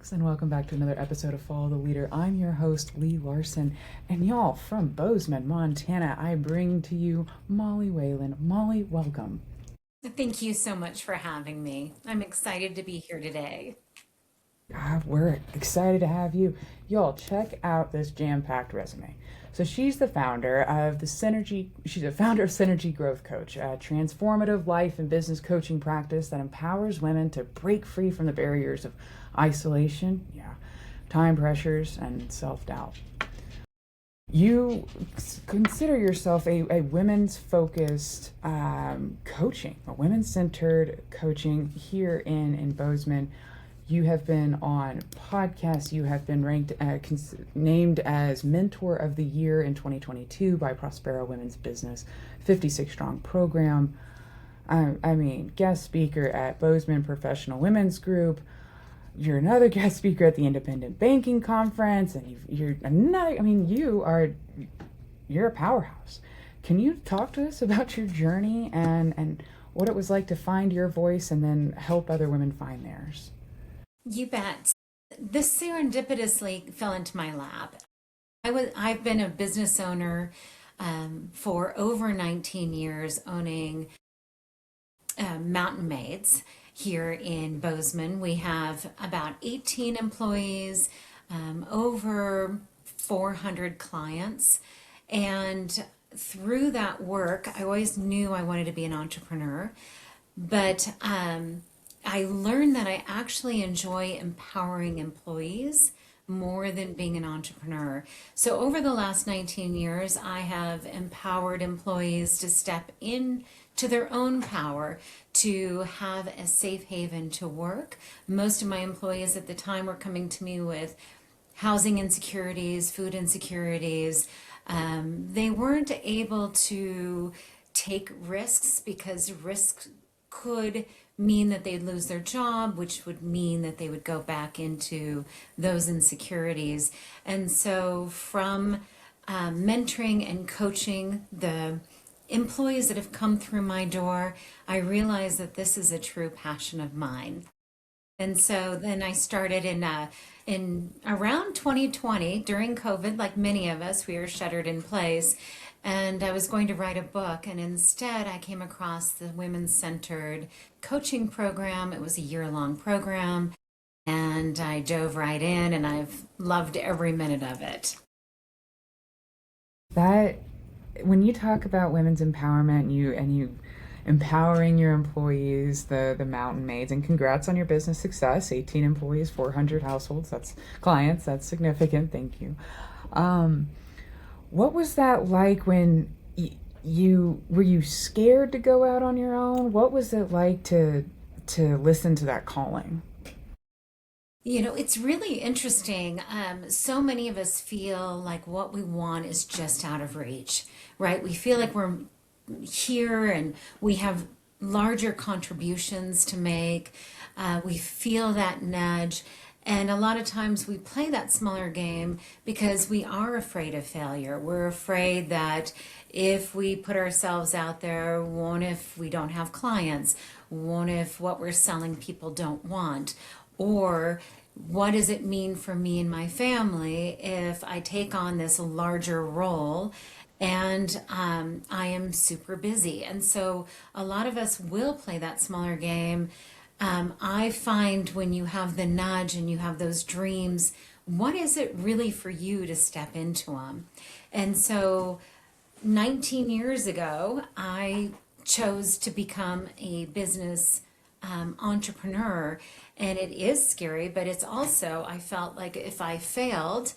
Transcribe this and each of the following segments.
folks, and welcome back to another episode of Follow the Leader. I'm your host, Lee Larson, and y'all, from Bozeman, Montana, I bring to you Molly Whalen. Molly, welcome. Thank you so much for having me. I'm excited to be here today. We're excited to have you. Y'all, check out this jam-packed resume. So she's the founder of she's a founder of Synergy Growth Coach, a transformative life and business coaching practice that empowers women to break free from the barriers of isolation, time pressures, and self-doubt. You consider yourself a women's focused coaching, a women centered coaching here in Bozeman. You have been on podcasts. You have been named as Mentor of the Year in 2022 by Prospero Women's Business 56 Strong Program. Guest speaker at Bozeman Professional Women's Group. You're another guest speaker at the Independent Banking Conference, and you're another. You're a powerhouse. Can you talk to us about your journey and what it was like to find your voice and then help other women find theirs? You bet. This serendipitously fell into my lap. I've been a business owner for over 19 years, owning Mountain Maids here in Bozeman. We have about 18 employees, over 400 clients, and through that work, I always knew I wanted to be an entrepreneur, but I learned that I actually enjoy empowering employees more than being an entrepreneur. So over the last 19 years, I have empowered employees to step into their own power, to have a safe haven to work. Most of my employees at the time were coming to me with housing insecurities, food insecurities. They weren't able to take risks because risk could mean that they'd lose their job, which would mean that they would go back into those insecurities. And so from mentoring and coaching the employees that have come through my door, I realized that this is a true passion of mine. And so then I started in around 2020 during COVID, like many of us, we were shuttered in place. And I was going to write a book, and instead I came across the women centered coaching program. It was a year-long program, and I dove right in, and I've loved every minute of it. That when you talk about women's empowerment, you empowering your employees, the Mountain Maids, and congrats on your business success. 18 employees, 400 households. That's clients. That's significant. Thank you. What was that like when were you scared to go out on your own? What was it like to listen to that calling? You know, it's really interesting. So many of us feel like what we want is just out of reach, right? We feel like we're here and we have larger contributions to make. We feel that nudge. And a lot of times we play that smaller game because we are afraid of failure. We're afraid that if we put ourselves out there, what if we don't have clients? What if what we're selling people don't want? Or what does it mean for me and my family if I take on this larger role and I am super busy? And so a lot of us will play that smaller game. I find when you have the nudge and you have those dreams, what is it really for you to step into them? And so 19 years ago, I chose to become a business entrepreneur. And it is scary, but it's also, I felt like if I failed,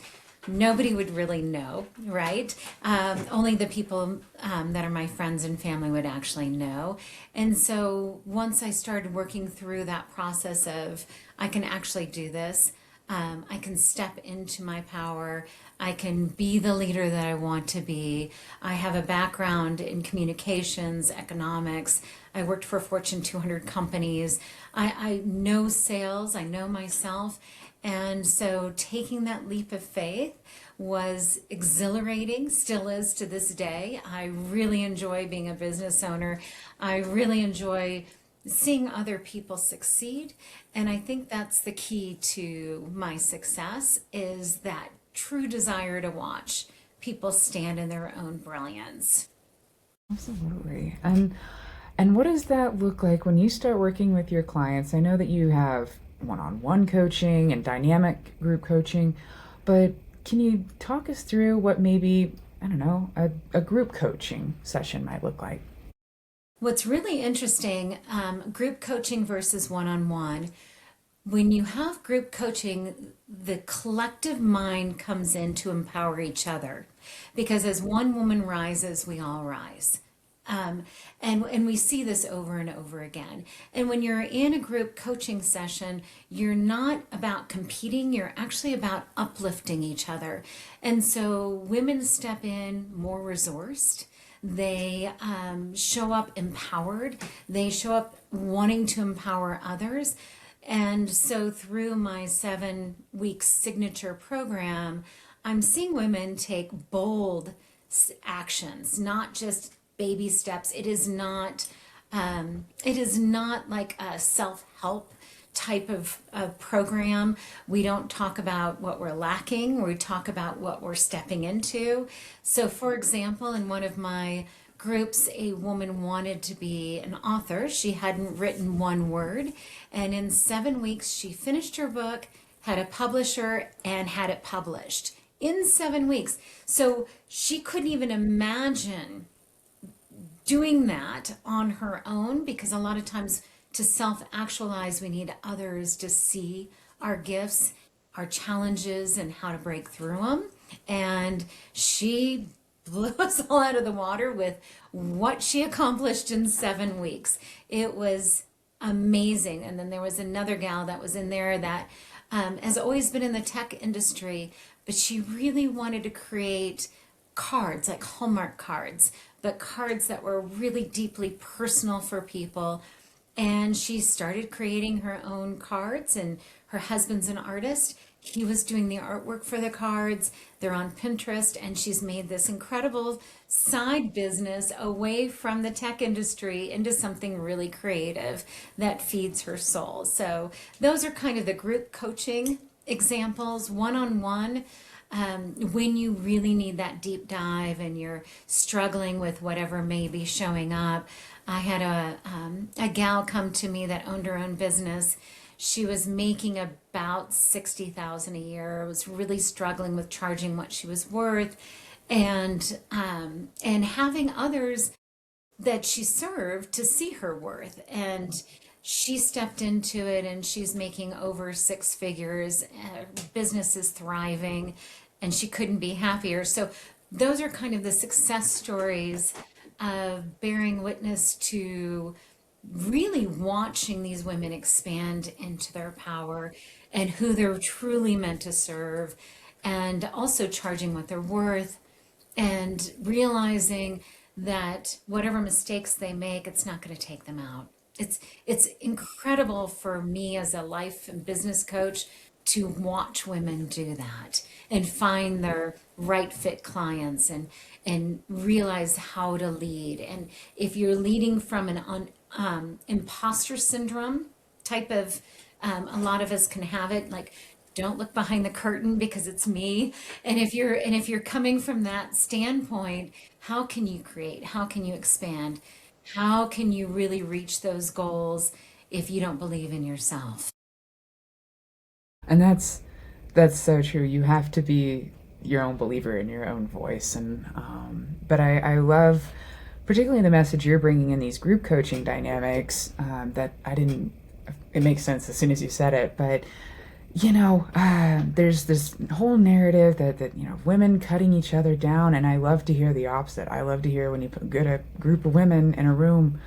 nobody would really know, right? Only the people that are my friends and family would actually know. And so once I started working through that process of, I can actually do this, I can step into my power, I can be the leader that I want to be. I have a background in communications, economics. I worked for Fortune 200 companies. I know sales, I know myself. And so taking that leap of faith was exhilarating, still is to this day. I really enjoy being a business owner. I really enjoy seeing other people succeed. And I think that's the key to my success, is that true desire to watch people stand in their own brilliance. Absolutely. And what does that look like when you start working with your clients? I know that you have one-on-one coaching and dynamic group coaching, but can you talk us through what maybe, I don't know, a group coaching session might look like? What's really interesting, group coaching versus one on one, when you have group coaching, the collective mind comes in to empower each other. Because as one woman rises, we all rise. And we see this over and over again. And when you're in a group coaching session, you're not about competing, you're actually about uplifting each other. And so women step in more resourced. They show up empowered. They show up wanting to empower others. And so through my 7 week signature program, I'm seeing women take bold actions, not just baby steps. It is not like a self-help type of program. We don't talk about what we're lacking. We talk about what we're stepping into. So for example, in one of my groups, a woman wanted to be an author. She hadn't written one word. And in 7 weeks, she finished her book, had a publisher, and had it published in 7 weeks. So she couldn't even imagine doing that on her own, because a lot of times to self actualize, we need others to see our gifts, our challenges, and how to break through them. And she blew us all out of the water with what she accomplished in 7 weeks. It was amazing. And then there was another gal that was in there that has always been in the tech industry, but she really wanted to create cards, like Hallmark cards, but cards that were really deeply personal for people. And she started creating her own cards, and her husband's an artist. He was doing the artwork for the cards. They're on Pinterest, and she's made this incredible side business away from the tech industry into something really creative that feeds her soul. So those are kind of the group coaching examples. One-on-one, when you really need that deep dive and you're struggling with whatever may be showing up. I had a gal come to me that owned her own business. She was making about 60,000 a year. Was really struggling with charging what she was worth, and having others that she served to see her worth. And she stepped into it, and she's making over 6 figures. Business is thriving, and she couldn't be happier. So those are kind of the success stories of bearing witness to really watching these women expand into their power and who they're truly meant to serve, and also charging what they're worth, and realizing that whatever mistakes they make, it's not going to take them out. It's incredible for me as a life and business coach to watch women do that and find their right fit clients, and realize how to lead. And if you're leading from an imposter syndrome type of, a lot of us can have it, like, don't look behind the curtain because it's me. And if you're coming from that standpoint, how can you create? How can you expand? How can you really reach those goals if you don't believe in yourself? And that's so true. You have to be your own believer in your own voice. And but I love particularly the message you're bringing in these group coaching dynamics. That I didn't. It makes sense as soon as you said it, but there's this whole narrative that women cutting each other down, and I love to hear the opposite. I love to hear when you get a group of women in a room,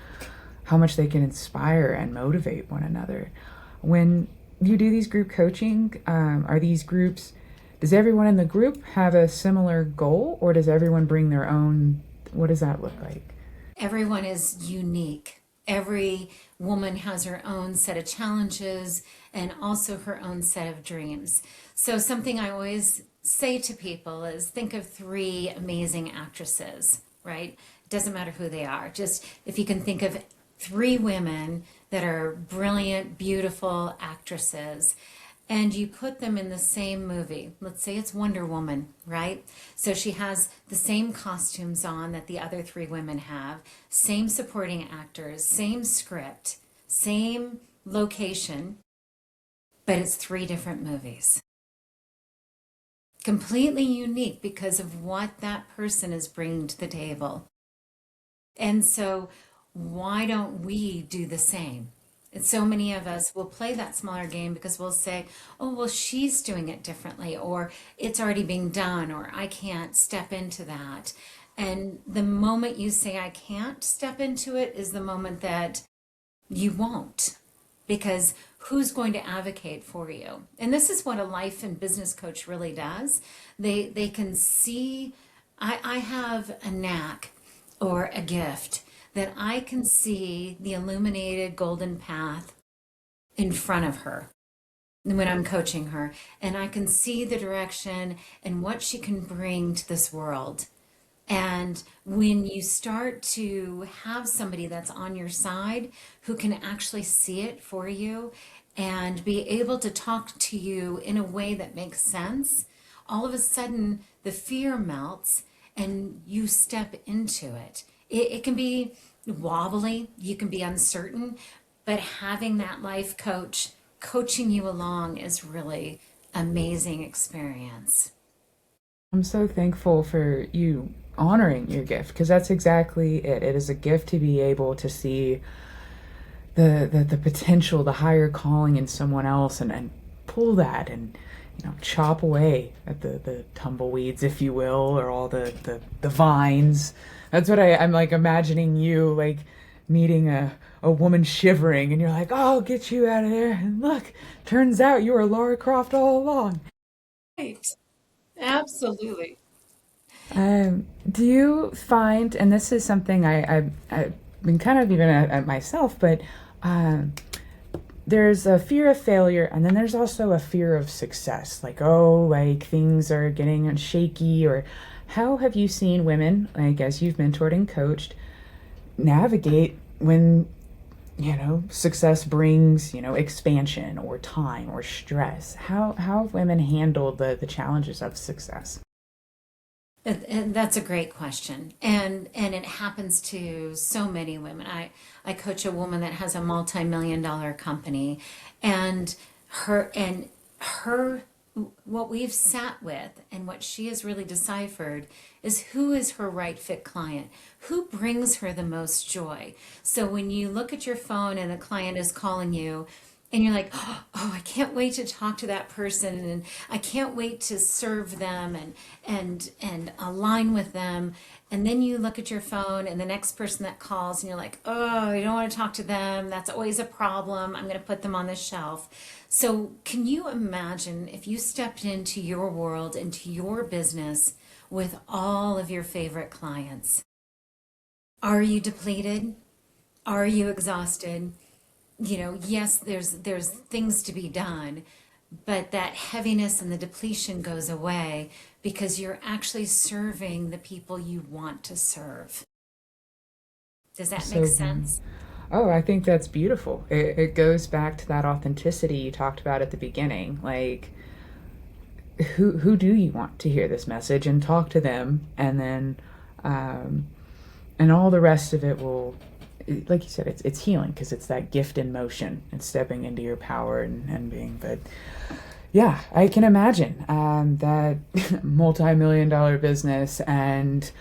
how much they can inspire and motivate one another. When you do these group coaching, are these groups, does everyone in the group have a similar goal, or does everyone bring their own? What does that look like? Everyone is unique. Every woman has her own set of challenges and also her own set of dreams. So something I always say to people is, think of 3 amazing actresses, right? It doesn't matter who they are. Just if you can think of 3 women that are brilliant, beautiful actresses, and you put them in the same movie. Let's say it's Wonder Woman, right? So she has the same costumes on that the other three women have, same supporting actors, same script, same location, but it's three different movies. Completely unique because of what that person is bringing to the table. And so, why don't we do the same? And so many of us will play that smaller game because we'll say, oh, well, she's doing it differently, or it's already being done, or I can't step into that. And the moment you say, I can't step into it, is the moment that you won't, because who's going to advocate for you? And this is what a life and business coach really does. They can see, I have a knack or a gift that I can see the illuminated golden path in front of her when I'm coaching her, and I can see the direction and what she can bring to this world. And when you start to have somebody that's on your side who can actually see it for you and be able to talk to you in a way that makes sense, all of a sudden the fear melts and you step into it. It can be wobbly, you can be uncertain, but having that life coach coaching you along is really amazing experience. I'm so thankful for you honoring your gift because that's exactly it. It is a gift to be able to see the potential, the higher calling in someone else and pull that and chop away at the tumbleweeds, if you will, or all the vines. That's what I'm like imagining you like meeting a woman shivering and you're like, oh, I'll get you out of there. And look, turns out you were Laura Croft all along. Right. Absolutely. Do you find, and this is something I've been kind of even at myself, but um, there's a fear of failure, and then there's also a fear of success. Like, oh, like things are getting shaky, or how have you seen women, like as you've mentored and coached, navigate when, success brings, expansion or time or stress? How have women handled the challenges of success? And that's a great question. And it happens to so many women. I coach a woman that has a multi-million-dollar company, and her what we've sat with and what she has really deciphered is who is her right fit client, who brings her the most joy. So when you look at your phone and the client is calling you and you're like, oh, I can't wait to talk to that person, and I can't wait to serve them and align with them. And then you look at your phone and the next person that calls and you're like, oh, you don't want to talk to them. That's always a problem. I'm going to put them on the shelf. So can you imagine if you stepped into your world, into your business with all of your favorite clients? Are you depleted? Are you exhausted? Yes, there's things to be done, but that heaviness and the depletion goes away because you're actually serving the people you want to serve. Does that make So, sense? oh, I think that's beautiful. It goes back to that authenticity you talked about at the beginning. Like, who do you want to hear this message and talk to them, and then, um, and all the rest of it will, like you said, it's healing because it's that gift in motion and stepping into your power and being. But yeah, I can imagine that multi-million-dollar business and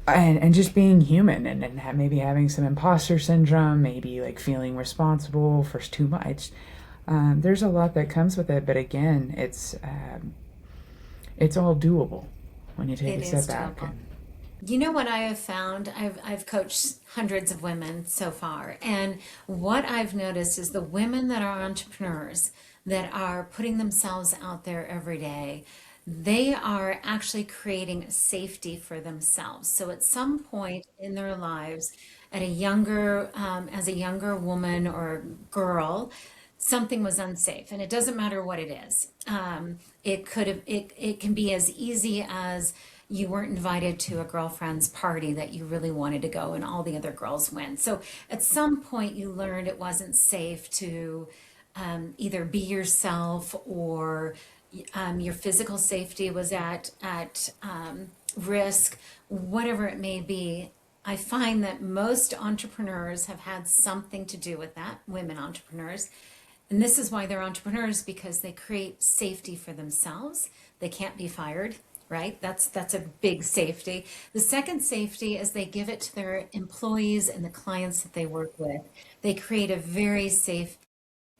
just being human and maybe having some imposter syndrome, maybe like feeling responsible for too much. There's a lot that comes with it, but again, it's all doable when you take It a step is back. doable. And You know what I have found? I've coached hundreds of women so far, and what I've noticed is the women that are entrepreneurs that are putting themselves out there every day, they are actually creating safety for themselves. So at some point in their lives, at a as a younger woman or girl, something was unsafe, and it doesn't matter what it is. It can be as easy as you weren't invited to a girlfriend's party that you really wanted to go and all the other girls went. So at some point you learned it wasn't safe to either be yourself, or your physical safety was at risk, whatever it may be. I find that most entrepreneurs have had something to do with that, women entrepreneurs. And this is why they're entrepreneurs, because they create safety for themselves. They can't be fired, right? That's a big safety. The second safety is they give it to their employees and the clients that they work with. They create a very safe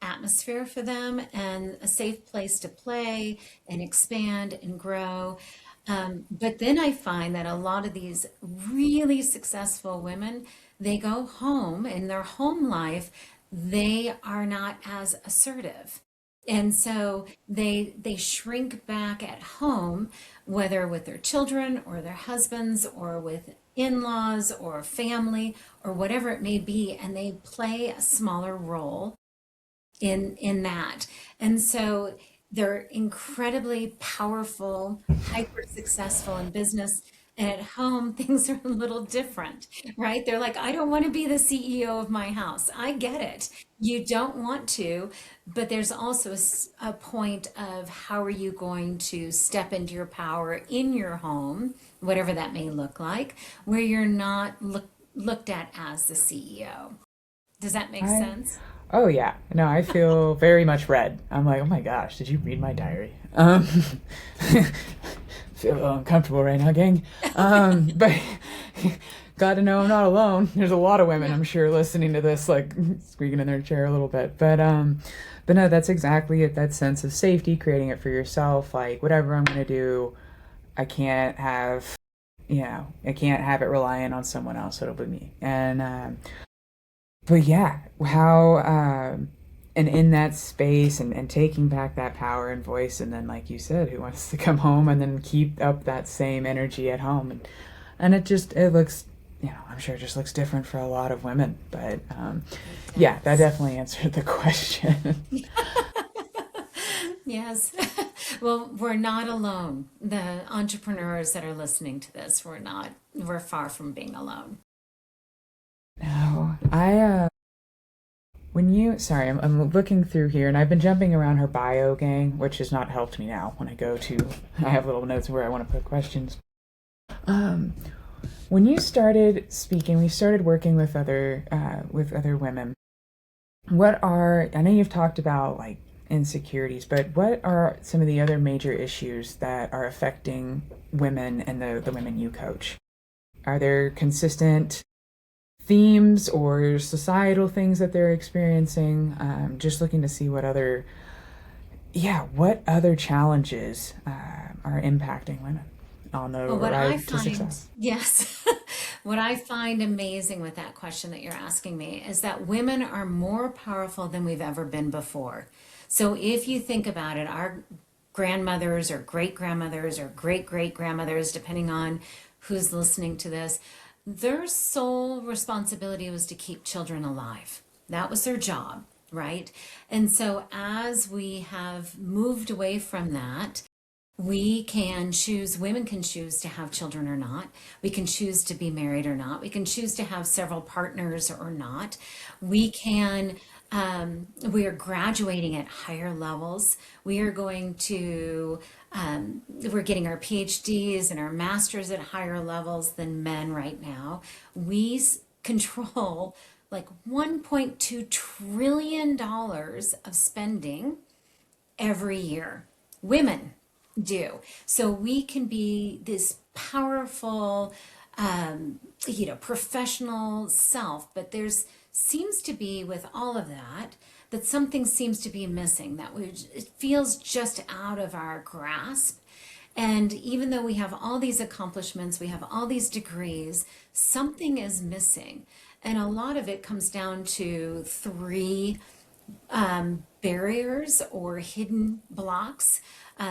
atmosphere for them and a safe place to play and expand and grow. But then I find that a lot of these really successful women, they go home in their home life, they are not as assertive. And so they shrink back at home, whether with their children or their husbands or with in-laws or family or whatever it may be, and they play a smaller role in that. And so they're incredibly powerful, hyper successful in business. And at home, things are a little different, right? They're like, I don't want to be the CEO of my house. I get it. You don't want to, but there's also a point of how are you going to step into your power in your home, whatever that may look like, where you're not looked at as the CEO. Does that make I sense? Oh yeah, no, I feel very much read. I'm like, oh my gosh, did you read my diary? Feel a little uncomfortable right now, gang. But got to know I'm not alone. There's a lot of women, Yeah. I'm sure, listening to this, like squeaking in their chair a little bit. But no, that's exactly it. That sense of safety, creating it for yourself. Like whatever I'm gonna do, I can't have, I can't have it relying on someone else. It'll be me. But yeah, how and in that space and taking back that power and voice, and then like you said, who wants to come home and then keep up that same energy at home, and it looks, I'm sure it just looks different for a lot of women, but It yeah, that does. definitely answered the question. Yes. Well, we're not alone. The entrepreneurs that are listening to this, we're far from being alone. No, when you, sorry, I'm looking through here and I've been jumping around her bio, gang, which has not helped me now when I go to, I have little notes where I want to put questions. Um, when you started speaking, we started working with other women. I know you've talked about like insecurities, but what are some of the other major issues that are affecting women and the women you coach? Are there consistent themes or societal things that they're experiencing? Just looking to see what other challenges are impacting women on the Well, what I ride to find, success. yes, what I find amazing with that question that you're asking me is that women are more powerful than we've ever been before. So if you think about it, our grandmothers or great grandmothers or great great grandmothers, depending on who's listening to this, their sole responsibility was to keep children alive. That was their job, right? And so as we have moved away from that, we can choose, women can choose to have children or not. We can choose to be married or not. We can choose to have several partners or not. We can, we are graduating at higher levels. We are going to, we're getting our PhDs and our masters at higher levels than men right now. Control like $1.2 trillion of spending every year. Women do. So we can be this powerful, professional self, but there's seems to be with all of that that something seems to be missing, that it feels just out of our grasp. And even though we have all these accomplishments, we have all these degrees, something is missing. And a lot of it comes down to three barriers or hidden blocks.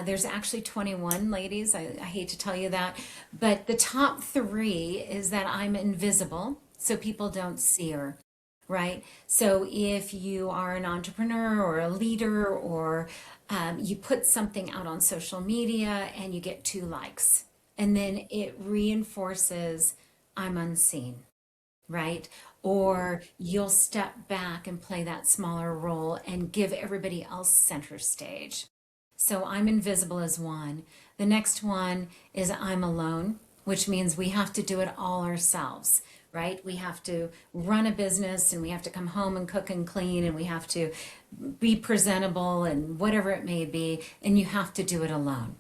There's actually 21, ladies. I hate to tell you that. But the top three is that I'm invisible, so people don't see her, right? So if you are an entrepreneur or a leader, or you put something out on social media and you get two likes, and then it reinforces I'm unseen, right? Or you'll step back and play that smaller role and give everybody else center stage. So I'm invisible as one. The next one is I'm alone, which means we have to do it all ourselves, right? We have to run a business and we have to come home and cook and clean and we have to be presentable and whatever it may be. And you have to do it alone,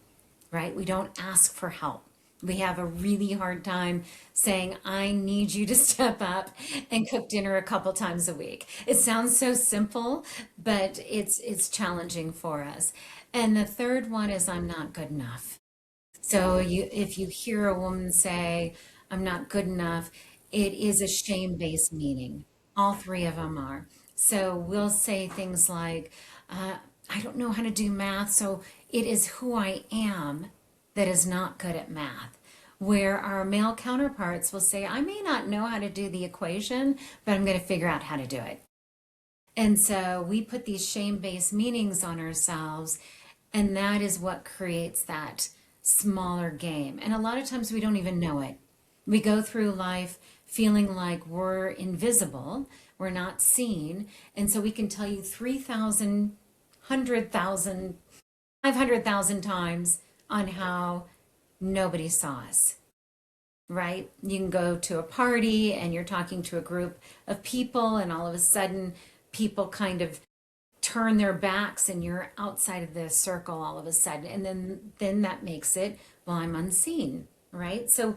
right? We don't ask for help. We have a really hard time saying, I need you to step up and cook dinner a couple times a week. It sounds so simple, but it's challenging for us. And the third one is I'm not good enough. So if you hear a woman say, I'm not good enough, it is a shame-based meaning. All three of them are. So we'll say things like, I don't know how to do math, so it is who I am that is not good at math. Where our male counterparts will say, I may not know how to do the equation, but I'm going to figure out how to do it. And so we put these shame-based meanings on ourselves, and that is what creates that smaller game. And a lot of times we don't even know it. We go through life feeling like we're invisible, we're not seen, and so we can tell you 3,000, 100,000, 500,000 times on how nobody saw us, right? You can go to a party and you're talking to a group of people, and all of a sudden, people kind of turn their backs and you're outside of the circle all of a sudden. And then that makes it, well, I'm unseen, right? So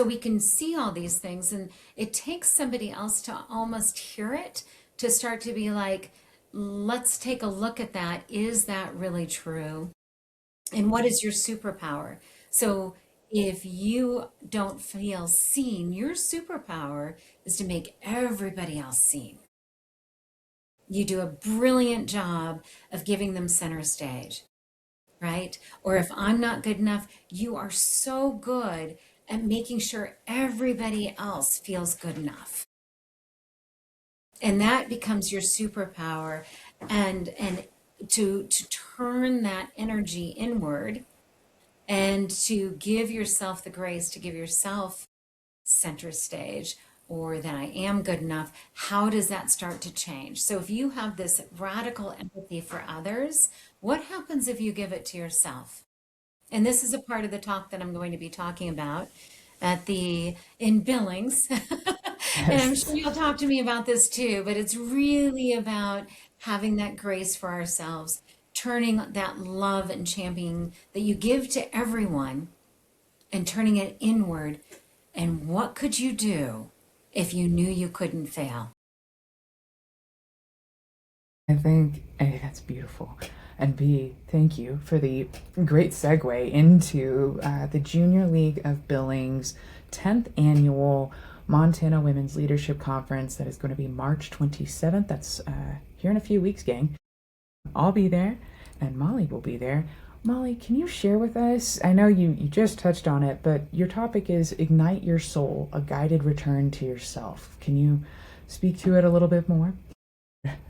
we can see all these things, and it takes somebody else to almost hear it to start to be like, let's take a look at that. Is that really true? And what is your superpower? So if you don't feel seen, your superpower is to make everybody else seen. You do a brilliant job of giving them center stage, right? Or if I'm not good enough, you are so good at making sure everybody else feels good enough. And that becomes your superpower. And to turn that energy inward and to give yourself the grace to give yourself center stage, or that I am good enough, how does that start to change? So if you have this radical empathy for others, what happens if you give it to yourself? And this is a part of the talk that I'm going to be talking about in Billings. And I'm sure Yes. you'll talk to me about this too, but it's really about having that grace for ourselves, turning that love and championing that you give to everyone and turning it inward. And what could you do if you knew you couldn't fail? I think A, that's beautiful. And B, thank you for the great segue into the Junior League of Billings 10th annual Montana Women's Leadership Conference that is going to be March 27th. That's here in a few weeks, gang. I'll be there, and Molly will be there. Molly, can you share with us? I know you just touched on it, but your topic is Ignite Your Soul, a guided return to yourself. Can you speak to it a little bit more?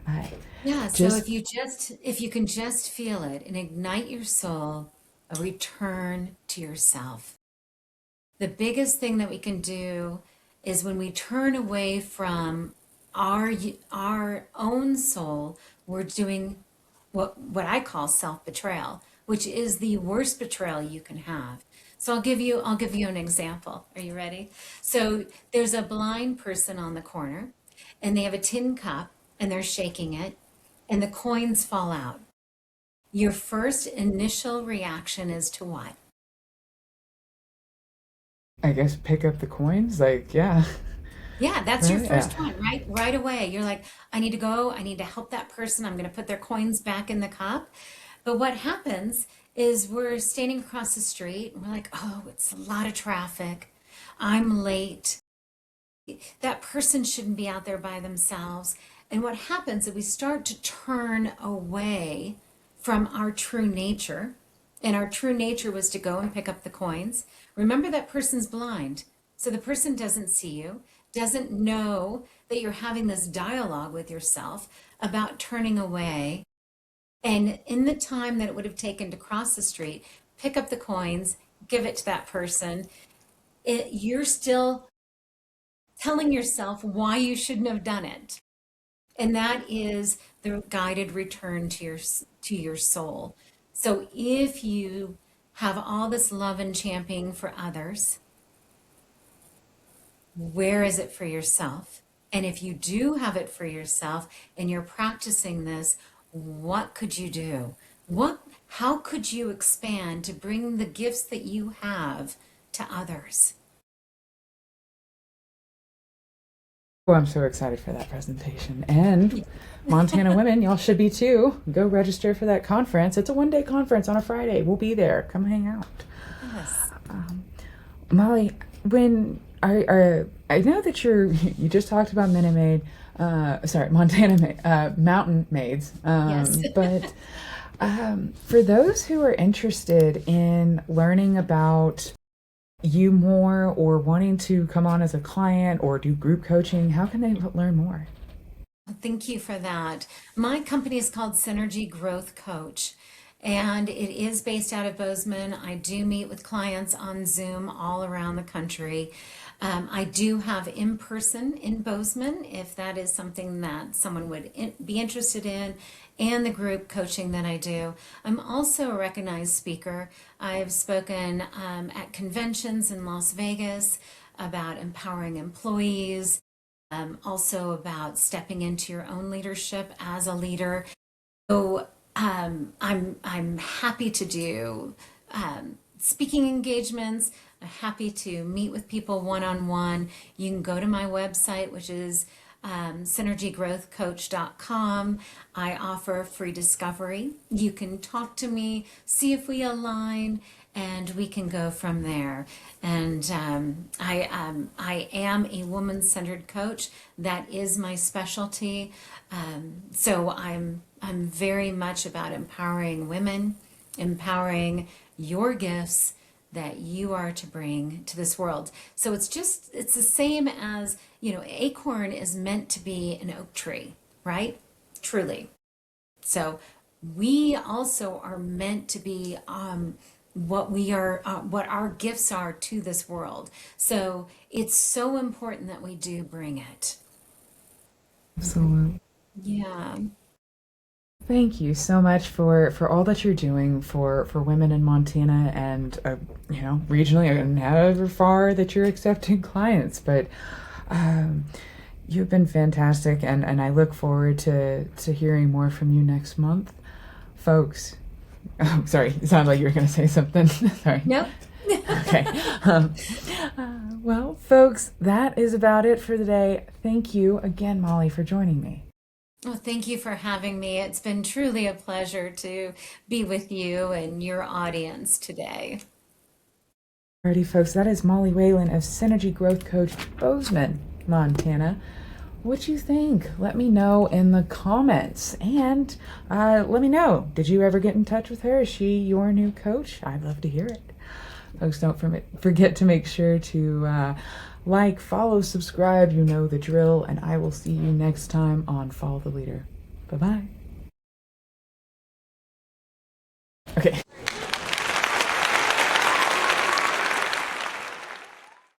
I Yeah, so just if you can just feel it and ignite your soul, a return to yourself. The biggest thing that we can do is when we turn away from our own soul, we're doing what I call self-betrayal, which is the worst betrayal you can have. So I'll give you an example. Are you ready? So there's a blind person on the corner and they have a tin cup and they're shaking it and the coins fall out. Your first initial reaction is to what? I guess pick up the coins. Like, yeah, Yeah, that's your right? Yeah. first one, right? Right away. You're like, I need to go. I need to help that person. I'm going to put their coins back in the cup. But what happens is we're standing across the street and we're like, oh, it's a lot of traffic. I'm late. That person shouldn't be out there by themselves. And what happens is we start to turn away from our true nature. And our true nature was to go and pick up the coins. Remember, that person's blind. So the person doesn't see you, doesn't know that you're having this dialogue with yourself about turning away. And in the time that it would have taken to cross the street, pick up the coins, give it to that person, you're still telling yourself why you shouldn't have done it. And that is the guided return to your soul. So if you have all this love and championing for others, where is it for yourself? And if you do have it for yourself and you're practicing this, what could you do? How could you expand to bring the gifts that you have to others? Oh, I'm so excited for that presentation. And Montana women, y'all should be too. Go register for that conference. It's a one-day conference on a Friday. We'll be there. Come hang out. Yes. Molly, when I know that you just talked about Minute Maid, Mountain Maids. Yes. But for those who are interested in learning about you more or wanting to come on as a client or do group coaching, how can they learn more? Thank you for that. My company is called Synergy Growth Coach, and it is based out of Bozeman. I do meet with clients on Zoom all around the country. I do have in person in Bozeman if that is something that someone would be interested in, and the group coaching that I do. I'm also a recognized speaker. I've spoken at conventions in Las Vegas about empowering employees, also about stepping into your own leadership as a leader. So I'm happy to do speaking engagements. I'm happy to meet with people one-on-one. You can go to my website, which is synergygrowthcoach.com. I offer free discovery. You can talk to me, see if we align, and we can go from there. And I am a woman-centered coach. That is my specialty. So I'm very much about empowering women, empowering your gifts that you are to bring to this world. So it's the same as, acorn is meant to be an oak tree, right? Truly. So we also are meant to be what our gifts are to this world. So it's so important that we do bring it. Absolutely. Yeah. Thank you so much for all that you're doing for women in Montana and regionally and however far that you're accepting clients. But you've been fantastic, and I look forward to hearing more from you next month, folks. Oh, sorry, it sounded like you were going to say something. Sorry. Nope. Okay. Well, folks, that is about it for today. Thank you again, Molly, for joining me. Well, thank you for having me. It's been truly a pleasure to be with you and your audience today. Alrighty, folks, that is Molly Whalen of Synergy Growth Coach, Bozeman, Montana. What you think? Let me know in the comments, and let me know. Did you ever get in touch with her? Is she your new coach? I'd love to hear it. Folks, don't forget to make sure to like, follow, subscribe. You know the drill, and I will see you next time on Follow the Leader. Bye-bye. Okay.